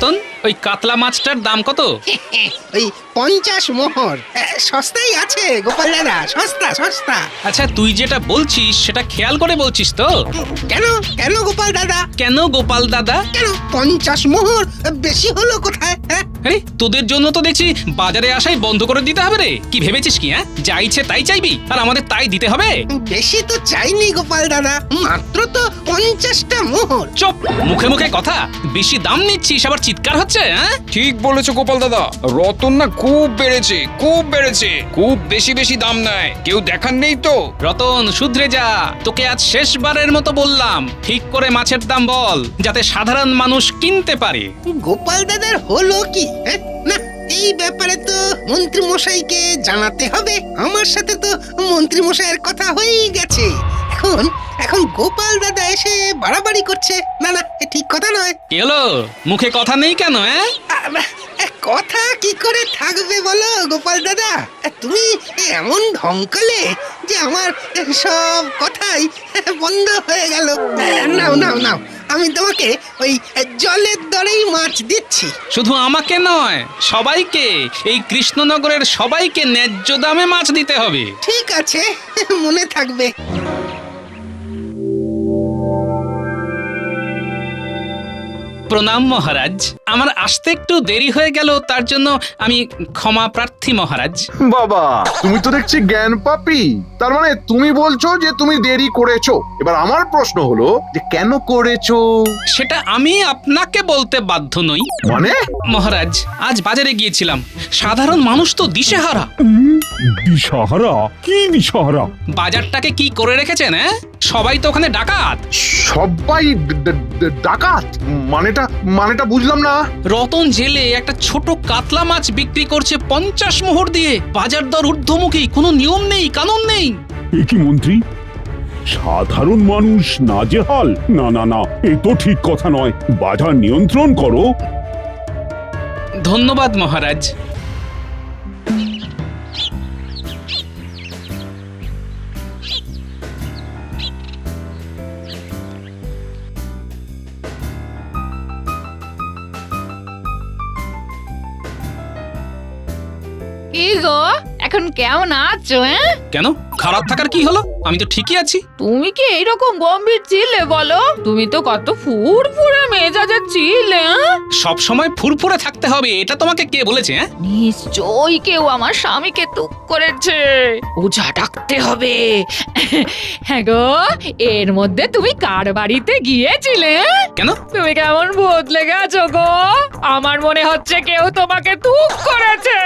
রতন, ওই কাতলা মাছটার দাম কত? ওই 50 মোহর। সস্তাই আছে গোপাল দাদা, সস্তা সস্তা। আচ্ছা, তুই যেটা বলছিস সেটা খেয়াল করে বলছিস তো? কেন কেন গোপাল দাদা? কেন গোপাল দাদা? কেন 50 মোহর বেশি হলো কোথায়? আরে তোদের জন্য তো দেখছি বাজারে আসাই বন্ধ করে দিতে হবে রে। কি ভেবেছিস কি? যা ইচ্ছে তাই চাইবি আর আমাদের তাই দিতে হবে? বেশি তো চাইনি গোপাল দাদা, মাত্র তো 50টা মোহর। চুপ, মুখে মুখে কথা। বেশি দাম নিচ্ছিস আবার চিৎকার হচ্ছে। ঠিক বলেছো গোপাল দাদা, রতন না খুব বেড়েছে, খুব বেড়েছে, খুব বেশি বেশি দাম নেয়, কেউ দেখার নেই তো। রতন, শুধরে যা। তোকে আজ শেষবারের মতো বললাম, ঠিক করে মাছের দাম বল, যাতে সাধারণ মানুষ কিনতে পারে। গোপাল দাদার হলো কি? না, এই ব্যাপারে তো মন্ত্রী মশাইকে জানাতে হবে। আমার সাথে তো মন্ত্রী মশাইয়ের কথা হয়েই গেছে। এখন এখন গোপাল দাদা এসে বাড়াবাড়ি করছে। না না, এ ঠিক কথা নয়। কি হলো? মুখে কথা নেই কেন? কথা কি করে থাকবে বলো গোপাল দাদা? তুমি এমন ঢঙ্কালে যে আমার সব কথাই বন্ধ হয়ে গেল। নাও নাও নাও, আমি তোমাকে ওই জলের দরেই মাছ দিচ্ছি। শুধু আমাকে নয়, সবাইকে, এই কৃষ্ণনগরের সবাইকে ন্যায্য দামে মাছ দিতে হবে। ঠিক আছে, মনে থাকবে। প্রণাম মহারাজ, আমার আসতে একটু দেরি হয়ে গেল, তার জন্য আমি ক্ষমা প্রার্থী মহারাজ। বাবা, তুমি তো দেখছি জ্ঞান পাপী। তার মানে তুমি বলছো যে তুমি দেরি করেছো। এবার আমার প্রশ্ন হলো যে কেন করেছো? সেটা আমি আপনাকে বলতে বাধ্য নই। মানে? মহারাজ, আজ বাজারে গিয়েছিলাম, সাধারণ মানুষ তো দিশেহারা। দিশাহারা? কি দিশাহারা? বাজারটাকে কি করে রেখেছেন? সবাই তো ওখানে ডাকাত। সবাই ডাকাত? মানেটা বুঝলাম না। রতন জেলে একটা ছোট কাতলা মাছ বিক্রি করছে 50 মোহর দিয়ে। বাজার দর ঊর্ধ্বমুখী, কোনো নিয়ম নেই, কানুন নেই। এ কি মন্ত্রী, সাধারণ মানুষ নাজেহাল? না না না, এ তো ঠিক কথা নয়। বাজার নিয়ন্ত্রণ করো। ধন্যবাদ মহারাজ। কি গো, এখন কেমন আছো? কেন খারাপ থাকার কি হলো? আমি তো ঠিকই আছি। তুমি কি এইরকম গম্ভীর ছিলে বলো? তুমি তো কত ফুরফুরে মেজাজে ছিলে। সব সময় ফুরফুরে থাকতে হবে, এটা তোমাকে কে বলেছে? নিশ্চয়ই কেউ আমার স্বামীকে তুক করেছে। ওঝা ডাকতে হবে। হ্যাঁ গো, এর মধ্যে তুমি কার বাড়িতে গিয়েছিলে? কেন? তুমি কেমন বদলে গেছো গো। আমার মনে হচ্ছে কেউ তোমাকে তুক করেছে।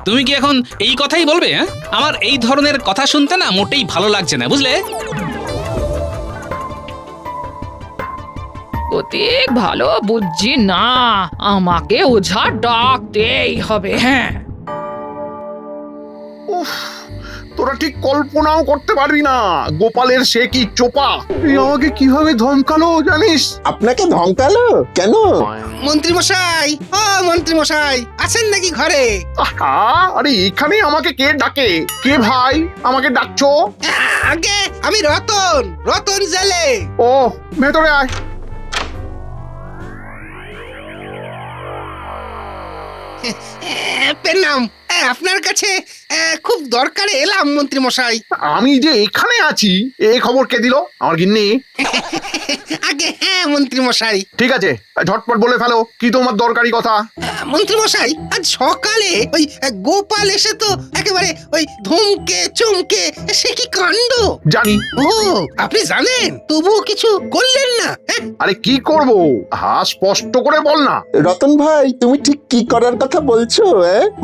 তুমি কি এখন এই কথাই বলবে? আমার এই ধরনের কথা শুনতে না মোটেই ভালো লাগছে না, বুঝলে? অধিক ভালো বুঝছি না, আমাকে ওঝা ডাকতেই হবে। হ্যাঁ, উফ, তোরা ঠিক কল্পনাও করতে পারবি না গোপালের সে কি চোপা। এই আমাকে কিভাবে ধমকালো জানিস? আপনাকে ধমকালো কেন? মন্ত্রী মশাই, ও মন্ত্রী মশাই, আছেন নাকি ঘরে? আহা, আরে এখানে আমাকে কে ডাকে? কে ভাই আমাকে ডাকছো? আগে আমি রতন, রতন জেলে। ও, ভেতরে আয়। প্রণাম। আপনার কাছে খুব দরকারে এলাম মন্ত্রী মশাই। আমি যে এখানে আছি এই খবর কে দিল? আমার গিন্নি। আগে হ্যাঁ মন্ত্রী মশাই। ঠিক আছে, ঝটপট বলে ফেলো, কি তোমার দরকারি কথা? মন্ত্রী মশাই, আজ সকালে ওই গোপাল এসে তো একেবারে ওই ধমকে চমকে, সে কি কাণ্ড। জানি। ও, আপনি জানেন, তবুও কিছু করলেন না? আরে কি করব? হ্যাঁ, স্পষ্ট করে বল না। রতন ভাই, তুমি ঠিক কি করার কথা বলছো?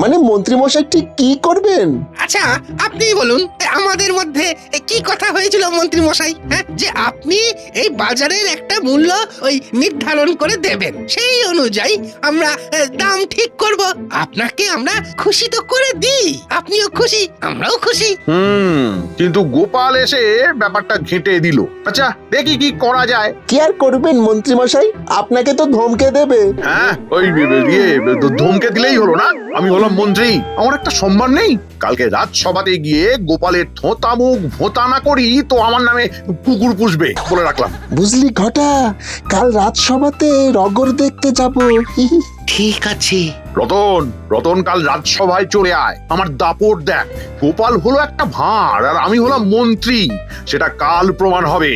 মানে মন্ত্রী মশাই ঠিক কি করবেন? আচ্ছা, আপনি বলুন, আমাদের মধ্যে কি কথা হয়েছিল মন্ত্রী মশাই? যে আপনি এই বাজারের একটা মূল্য ওই নির্ধারণ করে দেবেন, সেই অনুযায়ী আমরা দাম ঠিক করব। আপনাকে আমরা খুশি তো করে দিই, আপনিও খুশি, আমরাও খুশি। কিন্তু গোপাল এসে ব্যাপারটা ঘেঁটে দিল। আচ্ছা, দেখি কি করা যায়। কি আর করবেন মন্ত্রী মশাই, আপনাকে তো ধমকে দেবে। হ্যাঁ, ওই ধমকে দিলেই হলো না? আমি হলাম মন্ত্রী, আমার একটা সম্মান নেই? কালকে রাজসভাতে গিয়ে গোপালের থোঁতা মুখ ভোঁতা না করি তো আমার নামে কুকুর পুষবে বলে রাখলাম। বুঝলি ঘটা, কাল রাজসভাতে রগর দেখতে যাব। ঠিক আছে। রতন রতন কাল রাজসভায় চলে আয়, আমার দাপট দেখ। গোপাল হলো একটা ভাঁড় আর আমি হলাম মন্ত্রী, সেটা কাল প্রমাণ হবে।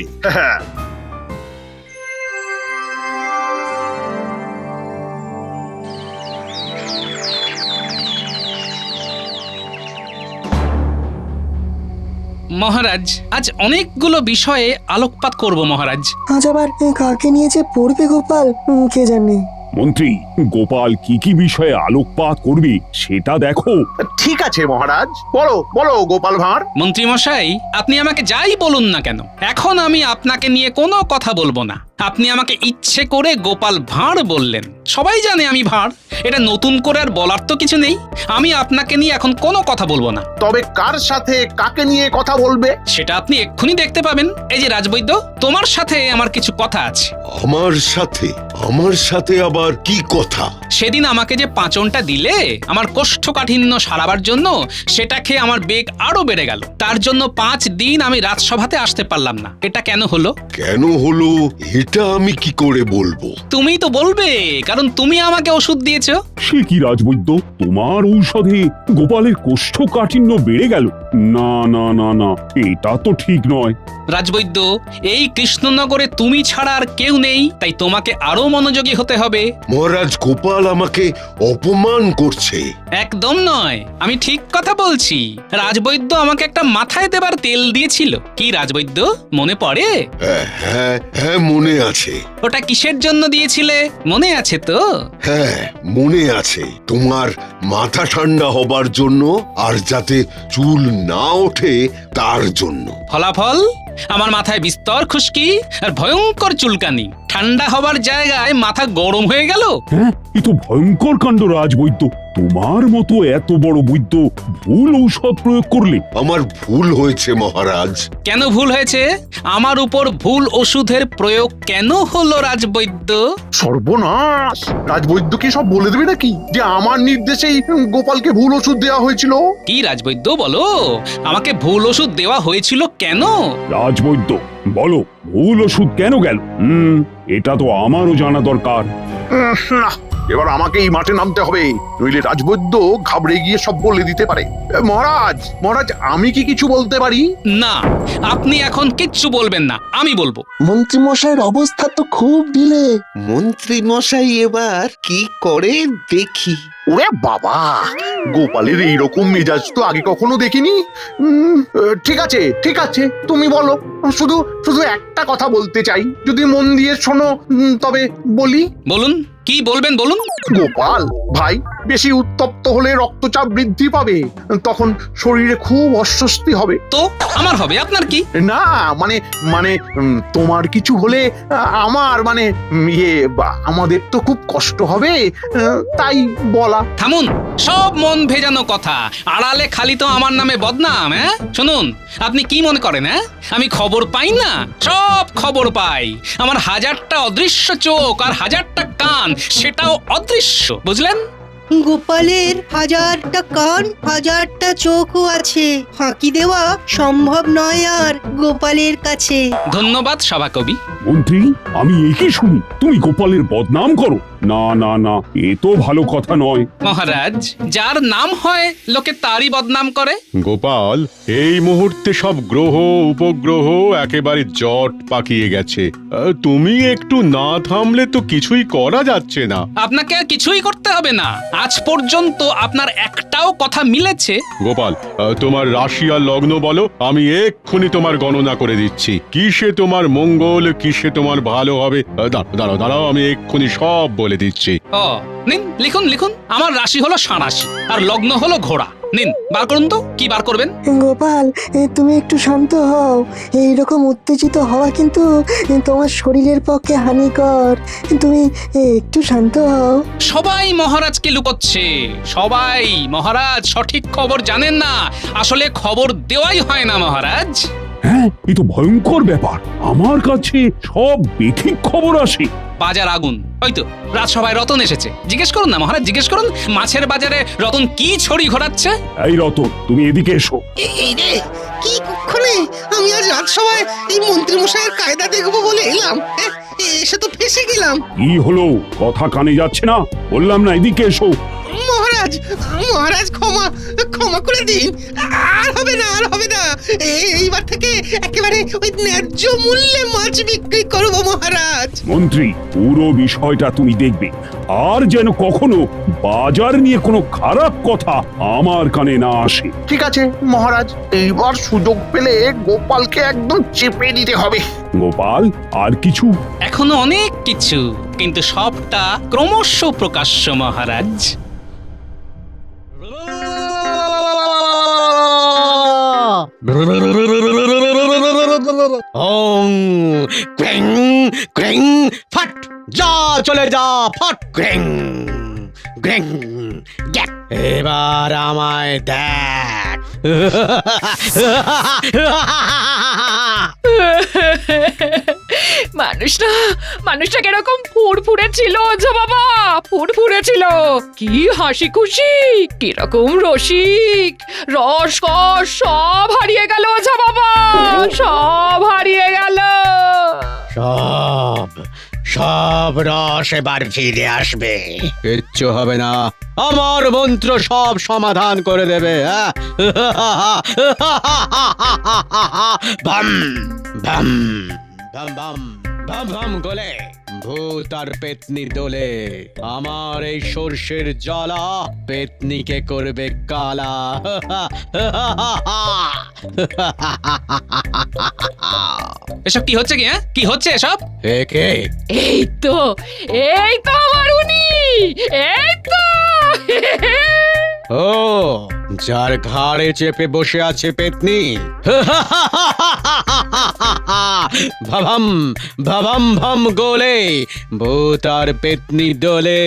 মহারাজ, আজ অনেকগুলো বিষয়ে আলোকপাত করব মহারাজ। আজ আবার কাকে নিয়ে যে পড়বে গোপাল, কে জানে। মন্ত্রী, গোপাল কি কি বিষয়ে আলোকপাত করবে সেটা দেখো। ঠিক আছে মহারাজ, বলো বলো গোপাল ভাঁড়। মন্ত্রী মশাই, আপনি আমাকে যাই বলুন না কেন, এখন আমি আপনাকে নিয়ে কোনো কথা বলবো না। আপনি আমাকে ইচ্ছে করে গোপাল ভাঁড় বললেন, সবাই জানে আমি ভাঁড়, এটা নতুন করে আর বলার তো কিছু নেই। আমি আপনাকে নিয়ে এখন কোনো কথা বলবো না। তবে কার সাথে কাকে নিয়ে কথা বলবে? সেটা আপনি এক্ষুনি দেখতে পাবেন। এই যে রাজবৈদ্য, তোমার সাথে আমার কিছু কথা আছে। আমার সাথে আবার কি কথা? সেদিন আমাকে যে পাঁচনটা দিলে আমার কোষ্ঠকাঠিন্য সারাবার জন্য, সেটা খেয়ে আমার বেগ আরো বেড়ে গেল। তার জন্য 5 দিন আমি রাজসভাতে আসতে পারলাম না। এটা কেন হলো? কেন হলো এটা আমি কি করে বলবো? তুমি তো বলবে, কারণ তুমি আমাকে ওষুধ দিয়েছো। সে কি রাজবৈদ্য, তোমার ঔষধে গোপালের কোষ্ঠকাঠিন্য বেড়ে গেল? না না না না, এটা তো ঠিক নয়। রাজবৈদ্য, এই কৃষ্ণনগরে তুমি ছাড়া আর কেউ নেই, তাই তোমাকে আরো মনোযোগী হতে হবে। মহারাজ, গোপাল আমাকে অপমান করছে। একদম নয়, আমি ঠিক কথা বলছি। রাজবৈদ্য আমাকে একটা মাথায় দেবার তেল দিয়েছিল। কি রাজবৈদ্য, মনে পড়ে? হ্যাঁ মনে আছে। ওটা কিসের জন্য দিয়েছিলে, মনে আছে তো? হ্যাঁ মনে আছে, তোমার মাথা ঠান্ডা হবার জন্য, আর যাতে চুল না ওঠে তার জন্য। ফলাফল, আমার মাথায় বিস্তর খুশকি আর ভয়ঙ্কর চুলকানি। ঠান্ডা হবার জায়গায় মাথা গরম হয়ে গেল। হ্যাঁ, এ তো ভয়ঙ্কর কাণ্ড রাজবৈদ্য। তোমার মতো এত বড় বৈদ্য ভুল ঔষধ প্রয়োগ করলে। আমার ভুল হয়েছে মহারাজ। কেন ভুল হয়েছে? আমার উপর ভুল ওষুধের প্রয়োগ কেন হলো রাজবৈদ্য? সর্বনাশ! রাজবৈদ্য কি সব বলে দেবে নাকি যে আমার নির্দেশেই গোপালকে ভুল ওষুধ দেওয়া হয়েছিল? কি রাজবৈদ্য, বলো, আমাকে ভুল ওষুধ দেওয়া হয়েছিল কেন? রাজবৈদ্য বলো, ভুল ওষুধ কেন গেল? এটা তো আমারও জানা দরকার। না, এবার আমাকেই মাঠে নামতে হবে, নইলে রাজবৈদ্য ঘাবড়ে গিয়ে সব বলে দিতে পারে। মহারাজ আমি কি কিছু বলতে পারি? না, আপনি এখন কিচ্ছু বলবেন না, আমি বলবো। মন্ত্রী মশাইয়ের অবস্থা তো খুব ঢিলে। মন্ত্রী মশাই এবার কি করে দেখি। ওরে বাবা, গোপালের এইরকম মেজাজ তো আগে কখনো দেখিনি। ঠিক আছে তুমি বলো। শুধু একটা কথা বলতে চাই, যদি মন দিয়ে শোনো তবে বলি। বলুন, কি বলবেন বলুন। গোপাল ভাই বেশি উত্তপ্ত হলে রক্তচাপ বৃদ্ধি পাবে, তখন শরীরে খুব অস্বস্তি হবে। তো আমার হবে, আপনার কি? না মানে তোমার কিছু হলে আমার আমাদের তো খুব কষ্ট হবে, তাই বলা। থামুন, সব মন ভেজানো কথা। আড়ালে খালি তো আমার নামে বদনাম। হ্যাঁ, শুনুন, আপনি কি মনে করেন আমি খবর পাই না? সব খবর পাই। আমার 1000টা অদৃশ্য চোখ আর 1000টা কান, সেটাও অদৃশ্য, বুঝলেন? গোপালের 1000টা কান, 1000টা চোখও আছে। ফাঁকি দেওয়া সম্ভব নয় আর গোপালের কাছে। ধন্যবাদ সভাকবি। মন্ত্রী, আমি একই শুনি তুমি গোপালের বদনাম করো। না না না, এ তো ভালো কথা নয়। মহারাজ, যার নাম হয় লোকে তারই বদনাম করে। গোপাল, এই মুহূর্তে সব গ্রহ উপগ্রহ একেবারে জট পাকিয়ে গেছে। তুমি একটু না থামলে তো কিছুই করা যাচ্ছে না। আপনাকে আর কিছুই করতে হবে না। আজ পর্যন্ত আপনার একটাও কথা মিলেছে? গোপাল, তোমার রাশি আর লগ্ন বলো, আমি এক্ষুনি তোমার গণনা করে দিচ্ছি। কিসে তোমার মঙ্গল, কিসে তোমার ভালো হবে। দাঁড়াও, আমি এক্ষুনি সব বলে দিচ্ছি। নিন, লিখুন। আমার রাশি হলো ষাঁড়াশি আর লগ্ন হলো ঘোড়া। নিন, বার করুন তো, কি বার করবেন? গোপাল, তুমি একটু শান্ত হও। এইরকম উত্তেজিত হওয়া কিন্তু তোমার শরীরের পক্ষে হানিকর। তুমি একটু শান্ত হও। সবাই মহারাজকে লুকোচ্ছে। সবাই মহারাজ সঠিক খবর জানেন না। আসলে খবর দেওয়াই হয় না মহারাজ। হ্যাঁ, এ তো ভয়ঙ্কর ব্যাপার। আমার কাছে সব বেঠিক খবর আসে। বাজার আগুন, হয়তো রাজসভায় রতন এসেছে। জিজ্ঞেস করুন না মহারাজ, জিজ্ঞেস করুন মাছের বাজারে রতন কি ছড়ি ঘোরাচ্ছে। এই রতন, তুমি এদিকে এসো। এই রে, কি কুক্ষণে আমি আজ রাজসভায় এই মন্ত্রী মশাইয়ের কায়দা দেখবো বলে এলাম। এসে তো ফেসে গেলাম। কি হলো, কথা কানে যাচ্ছে না? বললাম না এদিকে এসো। মহারাজ, মহারাজ ক্ষমা ক্ষমা করে দিন। আর হবে না, আর হবে না। এইবার থেকে একেবারে ওই ন্যায্য মূল্যে মাছ বিক্রি করব মহারাজ। মন্ত্রী, পুরো বিষয়টা তুমি দেখবে, আর যেন কখনো বাজার নিয়ে কোনো খারাপ কথা আমার কানে না আসে। ঠিক আছে মহারাজ, এইবার সুযোগ পেলে গোপালকে একদম চেপে দিতে হবে। গোপাল, আর কিছু? এখনো অনেক কিছু, কিন্তু সবটা ক্রমশ প্রকাশ্য মহারাজ। ওং ক্রেং ক্রেং ফট, যা চলে যা ফট ক্রেং ক্রেং গ্যাক। এবার আমায় দেখ। মানুষটা কিরকম ফুরফুরে ছিল ওঝা বাবা, ফুরফুরে ছিল। কি হাসি খুশি, কিরকম রসিক, রস কস সব হারিয়ে গেল ওঝা বাবা, সব হারিয়ে গেল। সব সব রস এবার ফিরে আসবে, কিচ্ছু হবে না। আমার মন্ত্র সব সমাধান করে দেবে। বাম বাম বাম বাম বাম বাম গোলে ভূত আর পেতনি দোলে। আমার এই সর্ষের জ্বালা পেতনিকে করবে কালা। এসব কি হচ্ছে কি? কি হচ্ছে এসব? একে এই তো আমার উনি, এই তো। ও, যার ঘাড়ে চেপে বসে আছে পেতনি। ভাবাম ভাবাম ভাম গোলে ভূত আর পেতনি দোলে।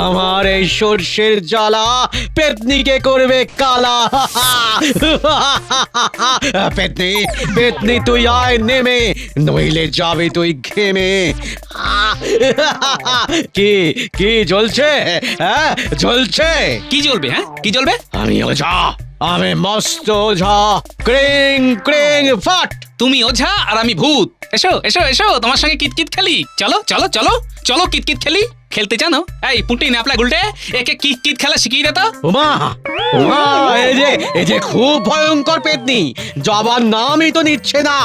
আমার এই সর্ষের জ্বালা পেতনিকে করবে কালা। পেতনি পেতনি তুই আয় নেমে, নইলে যাবে তুই ঘেমে। কি কি জ্বলছে? হ্যাঁ জ্বলছে। কি জ্বলবে? হ্যাঁ কি জ্বলবে? আমি ওঝা, আমি মস্ত ওঝা। ক্রিং ক্রিং ফট। তুমি ওঝা আর আমি ভূত। এসো এসো এসো, তোমার সঙ্গে কিতকিত খেলি। চলো চলো চলো চলো কিতকিত খেলি। খেলতে জানো? এই পুঁটি ন্যাপলা গুলটে, একে কিতকিত খেলা শিখিয়ে দে তো। উমা উমা, এই যে খুব ভয়ঙ্কর পেতনি, যাবার নামই তো নিচ্ছে না।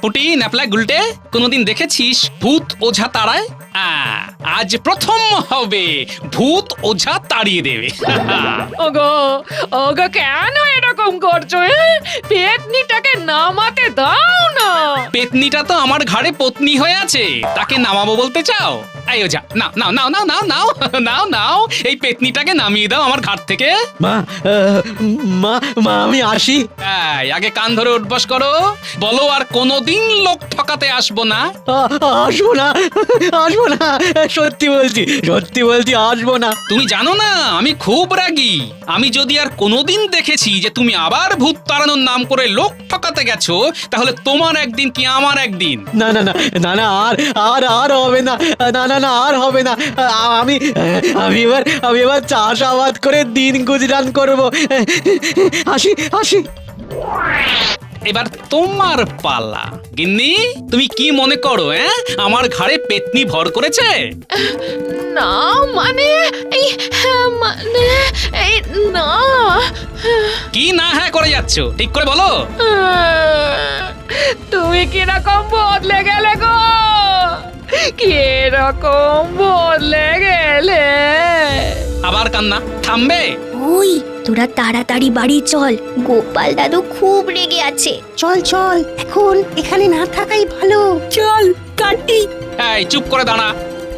পুঁটি ন্যাপলা গুলটে, কোনোদিন দেখেছিস ভূত ওঝা তাড়ায়? আজ প্রথম হবে ভূত ওঝা তাড়িয়ে দেবে। ওগো ওগো, কেন এরকম করছো? পেতনিটাকে নামাতে দাও না। পেতনিটা তো আমার ঘাড়ে পত্নী হয়ে আছে, তাকে নামাবো বলতে চাও? এই ওঝা, নাও নাও নাও নাও নাও নাও নাও নাও, এই পেতনিটাকে নামিয়ে দাও আমার ঘাট থেকে। মা মা মা, আমি আসি। আগে কান ধরে উঠবস করো, বলো আর কোনোদিন লোক ঠকাতে আসবো না। আসবো না, আসবো না, সত্যি বলছি, সত্যি বলছি, আসবো না। তুমি জানো না আমি খুব রাগী। আমি যদি আর কোনোদিন দেখেছি যে তুমি আবার ভূত তাড়ানোর নাম করে লোক ঠকাতে গেছো, তাহলে তোমার একদিন কি আমার একদিন। না না না না না, আর আর আর হবে না, না না না, আর হবে না। আমি আমি এবার চাষাবাদ করে দিন গুজরান করবো। আসি আসি। এবার তোমার পালা। গিন্নি, তুমি কি মনে করো? আমার ঘাড়ে পেতনি ভর করেছে? না মানে এই না। কি না হ্যাঁ করে যাচ্ছ, ঠিক করে বলো। তুমি কিরকম বদলে গেলে গো, কিরকম বদলে গেলে। আবার কান্না থামবে? ওই তোরা তাড়াতাড়ি বাড়ি চল, গোপাল দাদু খুব রেগে আছে। চল চল, এখন এখানে না থাকাই ভালো। চল কাটি। এই চুপ করে দাঁড়া।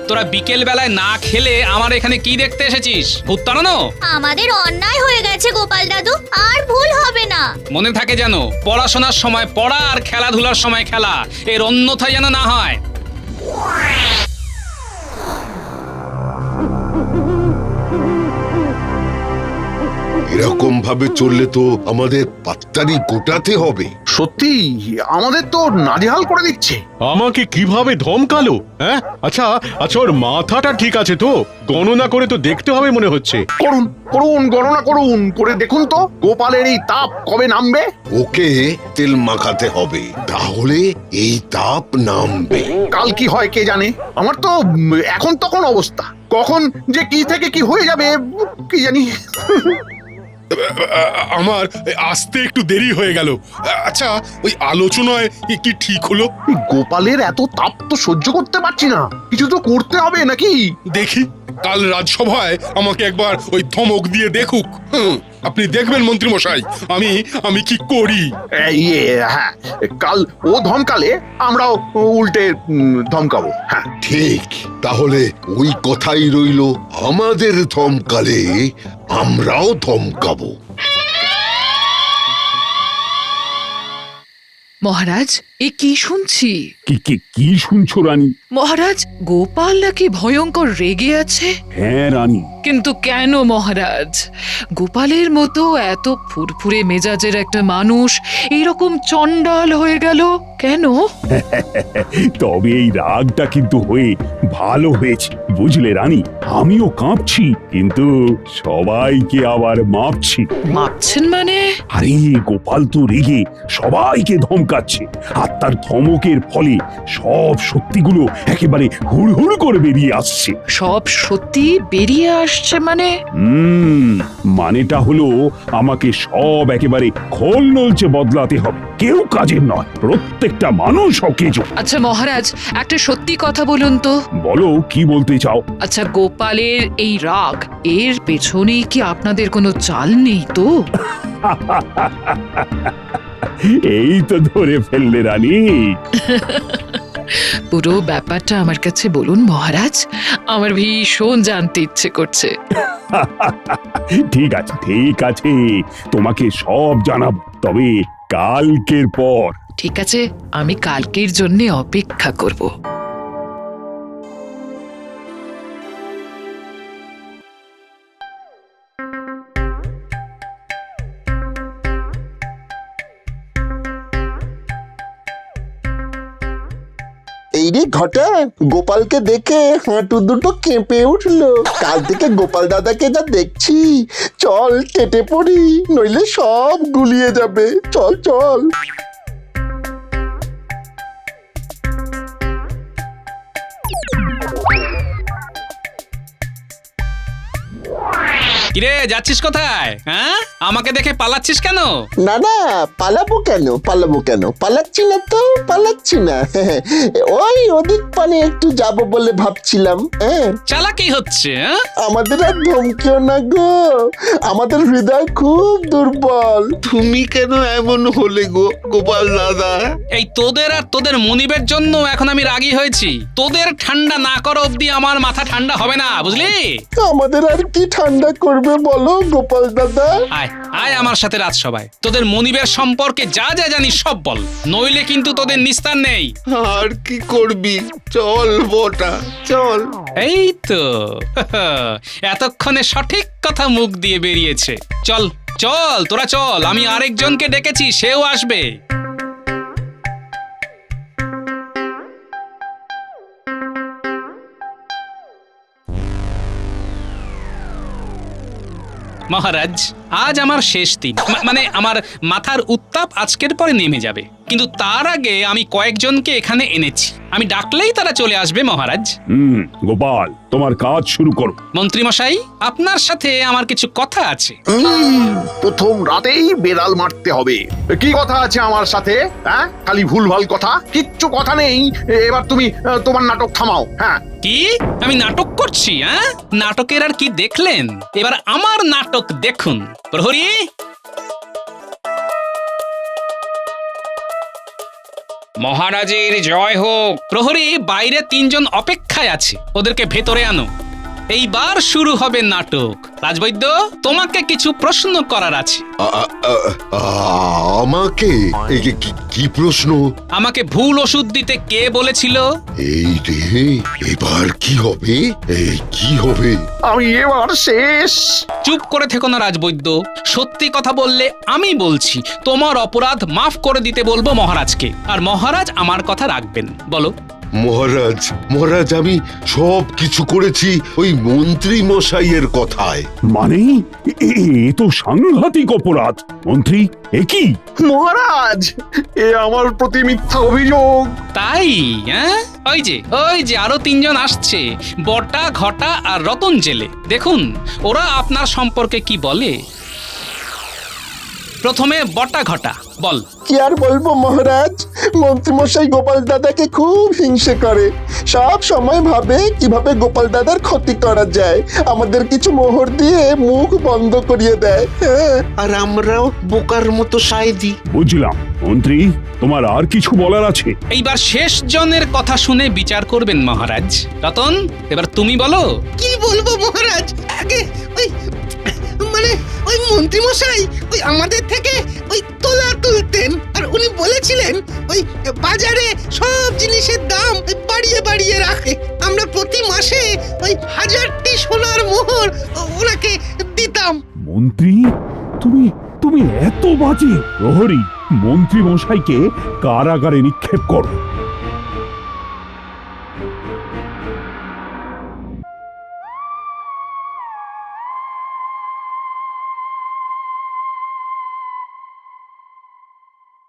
তোরা বিকেল বেলায় না খেলে আমার এখানে কি দেখতে এসেছিস? ভূত তাড়ানো? আমাদের অন্যায় হয়ে গেছে গোপাল দাদু, আর ভুল হবে না। মনে থাকে যেন, পড়াশোনার সময় পড়া আর খেলাধুলার সময় খেলা, এর অন্যথা যেন না হয়। এরকম ভাবে চললে তো আমাদের পাত্তারি গোটাতে হবে। সত্যি আমাদের তো নাজেহাল করে দিচ্ছে। আমাকে কিভাবে ধমকালো? হ্যাঁ, আচ্ছা আচ্ছা, ওর মাথাটা ঠিক আছে তো? গণনা করে তো দেখতে হবে মনে হচ্ছে। করুন করুন, গণনা করুন, করে দেখুন তো গোপালের এই তাপ কবে নামবে। ওকে তেল মাখাতে হবে, তাহলে এই তাপ নামবে। কাল কি হয় কে জানে। আমার তো এখন তখন অবস্থা, কখন যে কি থেকে কি হয়ে যাবে কি জানি। আমার আসতে একটু দেরি হয়ে গেল। আচ্ছা, ওই আলোচনায় কি ঠিক হলো? গোপালের এত তাপ তো সহ্য করতে পারছি না, কিছু তো করতে হবে নাকি। দেখি, কাল রাজসভায় আমাকে একবার ওই ধমক দিয়ে দেখুক। আপনি দেখবেন মন্ত্রী মশাই আমি কি করি। হ্যাঁ, কাল ও ধমকালে আমরাও উল্টে ধমকাবো। হ্যাঁ ঠিক, তাহলে ওই কথাই রইল, আমাদের ধমকালে আমরাও ধমকাবো। মহারাজ, এ কি শুনছি? কি শুনছো রানী? মহারাজ, গোপাল নাকি ভয়ঙ্কর রেগে আছে। হ্যাঁ রানী। কিন্তু কেন মহারাজ? গোপালের মতো এত ফুরফুরে মেজাজের একটা মানুষ এরকম চণ্ডাল হয়ে গেল কেন? তবে এই রাগটা কিন্তু হয়ে ভালো হয়েছে, বুঝলে রানী। আমিও কাঁপছি, কিন্তু সবাইকে আবার মাপছি। মাপছেন মানে? আরে গোপাল তো রেগে সবাইকে ধমকাচ্ছে, আর তার ধমকের ফলে সব সত্যিগুলো একেবারে হুড়হুড় করে বেরিয়ে আসছে। সব সত্যি বেরিয়ে আসছে মানে? মানেটা হলো আমাকে সব একেবারে খোল নলচে বদলাতে হবে। কেউ কাজের নয়, প্রত্যেকটা মানুষ অকেজো। আচ্ছা মহারাজ, একটা সত্যি কথা বলুন তো। বলো, কি বলতে চাও? আচ্ছা, গোপালের এই রাগ, এর পেছনে কি আপনাদের কোনো চাল নেই তো? এই তো ধরে ফেললে রানী। পুরো ব্যাপারটা আমার কাছে বলুন মহারাজ, আমার ভীষণ জানতে ইচ্ছে করছে। ঠিক আছে ঠিক আছে, তোমাকে সব জানাবো, তবে কালকের পর। ঠিক আছে, আমি কালকের জন্য অপেক্ষা করব। এই রে ঘটা, গোপালকে দেখে হাঁটু দুটো কেঁপে উঠলো। কাল থেকে গোপাল দাদাকে যা দেখছি, চল কেটে পড়ি, নইলে সব গুলিয়ে যাবে। চল চল। কিরে, যাচ্ছিস কোথায়? হ্যাঁ, আমাকে দেখে পালাচ্ছিস কেন? না না, পালাবো কেন পালাচ্ছি না তো, পালাচ্ছি না। ওই ওদিক পানে একটু যাব বলে ভাবছিলাম। হ্যাঁ, চালাকি হচ্ছে। আমাদের আর ধমকিও না গো, আমাদের হৃদয় খুব দুর্বল। তুমি কেন এমন হলে গো গোপাল দাদা? এই তোদের আর তোদের মনিবের জন্য এখন আমি রাগী হয়েছি। তোদের ঠান্ডা না করা অব্দি আমার মাথা ঠান্ডা হবে না, বুঝলি? আমাদের আর কি ঠান্ডা করবে বলো গোপাল দাদা? আয় আয় আমার সাথে রাজসভায়, তোদের মনিবের সম্পর্কে যা যা জানিস সব বল, নইলে কিন্তু তোদের নিস্তার নেই। আর কি করবি, চল বটা চল। এই তো এতক্ষণে সঠিক কথা মুখ দিয়ে বেরিয়েছে। চল চল, তোরা চল, আমি আরেকজনকে ডেকেছি, সেও আসবে। মহারাজ, আজ আমার শেষ দিন, মানে আমার মাথার উত্তাপ আজকের পরে নেমে যাবে, কিন্তু তার আগে আমি কয়েকজনকে এখানে এনেছি। আমি ডাকলেই তারা চলে আসবে মহারাজ। গোপাল, তোমার কাজ শুরু করো। মন্ত্রী মশাই, আপনার সাথে আমার কিছু কথা আছে। প্রথম রাতেই বেড়াল মারতে হবে। কি কথা আছে আমার সাথে? হ্যাঁ, খালি ভুলভাল কথা, কিচ্ছু কথা নেই। এবার তুমি তোমার নাটক থামাও। হ্যাঁ, কি আমি নাটক করছি? হ্যাঁ, নাটকের আর কি দেখলেন? এবার আমার নাটক দেখুন। প্রহরী, মহারাজের জয় হোক। প্রহরী, বাইরে 3 জন অপেক্ষায় আছে, ওদেরকে ভেতরে আনো। এইবার শুরু হবে নাটক। রাজবৈদ্য, তোমাকে কিছু প্রশ্ন করার আছে। আমাকে কি প্রশ্ন? আমাকে ভুল ওষুধ দিতে কে বলেছিল? এই রে, এবার কি হবে? কি হবে? আমি এবার শেষ। চুপ করে থেকো না রাজবৈদ্য। সত্যি কথা বললে আমি বলছি তোমার অপরাধ মাফ করে দিতে বলবো মহারাজকে, আর মহারাজ আমার কথা রাখবেন। বলো। মহারাজ, আমি সব কিছু করেছি ওই মন্ত্রী মশাইয়ের কথায়। মানে এ তো সাংঘাতিক অপরাধ। মন্ত্রী, এ কি? মহারাজ, এ আমার প্রতি মিথ্যা অভিযোগ। তাই? হ্যাঁ, ওই যে আরো তিনজন আসছে, বটা, ঘটা আর রতন জেলে। দেখুন ওরা আপনার সম্পর্কে কি বলে। প্রথমে বটা ঘটা, বল। কি আর বলবো মহারাজ, মন্ত্রীমশাই গোপাল দাদাকে খুব হিংসে করে। সব সময় ভাবে কিভাবে গোপাল দাদার ক্ষতি করা যায়, আমাদের কিছু মোহর দিয়ে মুখ বন্ধ করিয়ে দেয়। আর আমরাও বোকার মতো সায় দিই। বুঝলাম। মন্ত্রী, তোমার আর কিছু বলার আছে? এইবার শেষ জনের কথা শুনে বিচার করবেন মহারাজ। রতন, এবার তুমি বলো। কি বলবো মহারাজ, আগে ওই মন্ত্রী মশাই ওই আমাদের থেকে ওই তোলা তুলতেন, আর উনি বলেছিলেন ওই বাজারে সব জিনিসের দাম বাড়িয়ে বাড়িয়ে রাখে। আমরা প্রতি মাসে ওই 1000টি সোনার মোহর ওনাকে দিতাম। মন্ত্রী, তুমি এত বাজে! প্রহরী, মন্ত্রী মশাইকে কারাগারে নিক্ষেপ করো।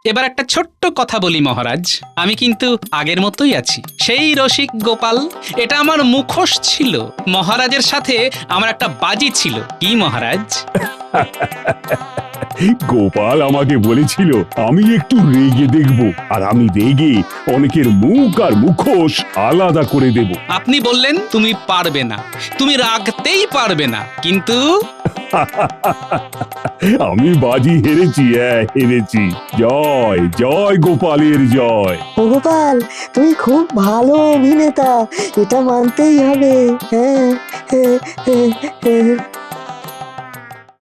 এবার একটা ছোট্ট কথা বলি মহারাজ, আমি কিন্তু আগের মতোই আছি, সেই রসিক গোপাল। এটা আমার মুখোশ ছিল। মহারাজের সাথে আমার একটা বাজি ছিল। কি মহারাজ? গোপাল আমাকে বলেছিল আমি একটু রেগে দেখব, আর আমি রেগে অনেকের মুখ আর মুখোশ আলাদা করে দেব। আপনি বললেন তুমি পারবে না, তুমি রাখতেই পারবে না, কিন্তু আমি বাজি হেরেছি, হেরেছি। জয় জয় গোপালের জয়। ও গোপাল, তুমি খুব ভালো অভিনেতা, এটা মানতেই হবে। হ্যাঁ, হ্যাঁ, হ্যাঁ, হ্যাঁ।